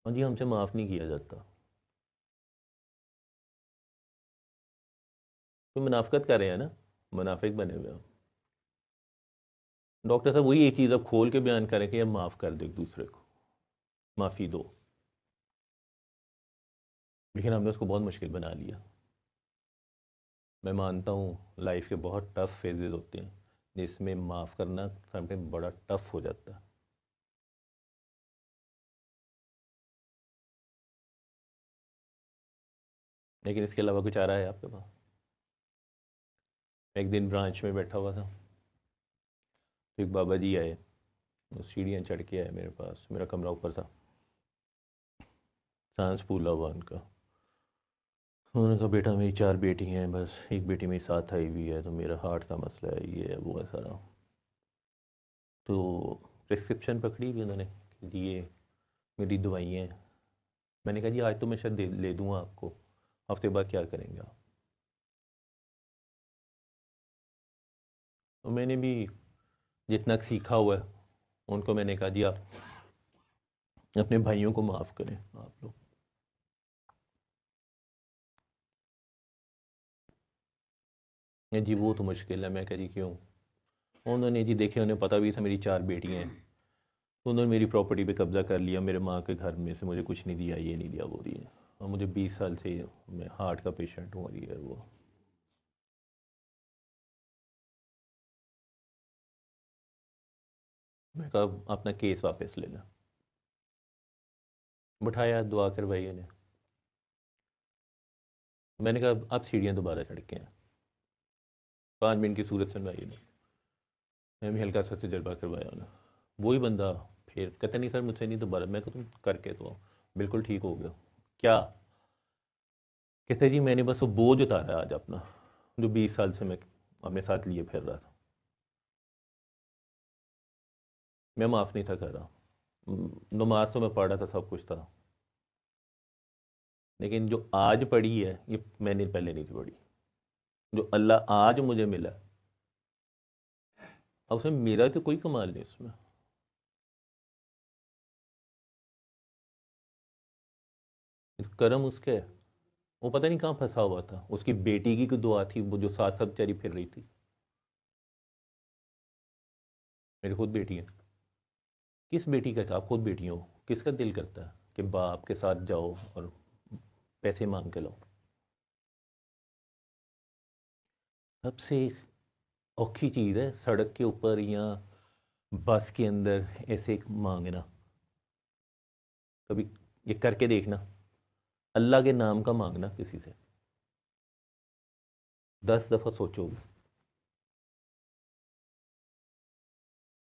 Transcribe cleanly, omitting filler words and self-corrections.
हाँ जी, हमसे माफ़ नहीं किया जाता। तो मुनाफ़िक़त कर रहे हैं ना, मुनाफिक बने हुए हम। डॉक्टर साहब वही एक चीज़ अब खोल के बयान करें कि अब माफ़ कर दो एक दूसरे को, माफ़ी दो, लेकिन हमने उसको बहुत मुश्किल बना लिया। मैं मानता हूँ लाइफ के बहुत टफ फेजेस होते हैं जिसमें माफ़ करना समटाइम बड़ा टफ हो जाता है। लेकिन इसके अलावा कुछ आ रहा है आपके पास? एक दिन ब्रांच में बैठा हुआ था, तो एक बाबा जी आए, वो सीढ़ियाँ चढ़ के आए मेरे पास, मेरा कमरा ऊपर था, सांस फूला हुआ उनका। उन्होंने कहा बेटा मेरी 4 बेटी हैं, बस एक बेटी मेरी साथ आई हुई है, तो मेरा हार्ट का मसला है, ये है वो है सारा। तो प्रिस्क्रिप्शन पकड़ी भी उन्होंने कि ये मेरी दवाइयाँ हैं। मैंने कहा जी आज तो मैं शायद ले दूँगा आपको, हफ्ते बाद क्या करेंगे आप? तो मैंने भी जितना सीखा हुआ है उनको मैंने कहा जी आप अपने भाइयों को माफ़ करें आप लोग। ये जी वो तो मुश्किल है। मैं कह जी क्यों? उन्होंने जी देखे, उन्हें पता भी था मेरी 4 बेटियाँ हैं, तो उन्होंने मेरी प्रॉपर्टी पे कब्ज़ा कर लिया, मेरे माँ के घर में से मुझे कुछ नहीं दिया, ये नहीं दिया वो दिया। और मुझे 20 साल से मैं हार्ट का पेशेंट हूँ, और ये है वो। मैं कहा अपना केस वापस लेना। बिठाया, दुआ करवाई उन्हें। मैंने कहा आप सीढ़ियाँ दोबारा चढ़ के हैं। 5 मिनट की सूरत सुनवाई उन्हें। मैं भी हल्का सा तजर्बा करवाया उन्हें। वही बंदा फिर कहता नहीं सर मुझसे नहीं दोबारा। मैं कहता तुम करके तो आओ। बिल्कुल ठीक हो गया। क्या? कहते जी मैंने बस वो बोझ उतारा आज अपना, जो 20 साल से मैं अपने साथ लिए फिर रहा था। मैं माफ़ नहीं था कर रहा। नमाज तो मैं पढ़ रहा था, सब कुछ था, लेकिन जो आज पढ़ी है ये मैंने पहले नहीं थी पढ़ी। जो अल्लाह आज मुझे मिला, अब उसमें मेरा तो कोई कमाल नहीं उसमें। करम उसके है। वो पता नहीं कहाँ फंसा हुआ था, उसकी बेटी की कोई दुआ थी, वो जो साथ साथ चरी फिर रही थी। मेरी खुद बेटी है। किस बेटी का था? आप खुद बेटी हो, किसका दिल करता है कि बाप के साथ जाओ और पैसे मांग के लो? सबसे औखी चीज़ है सड़क के ऊपर या बस के अंदर ऐसे मांगना। कभी ये करके देखना, अल्लाह के नाम का मांगना किसी से, 10 दफ़ा सोचोगे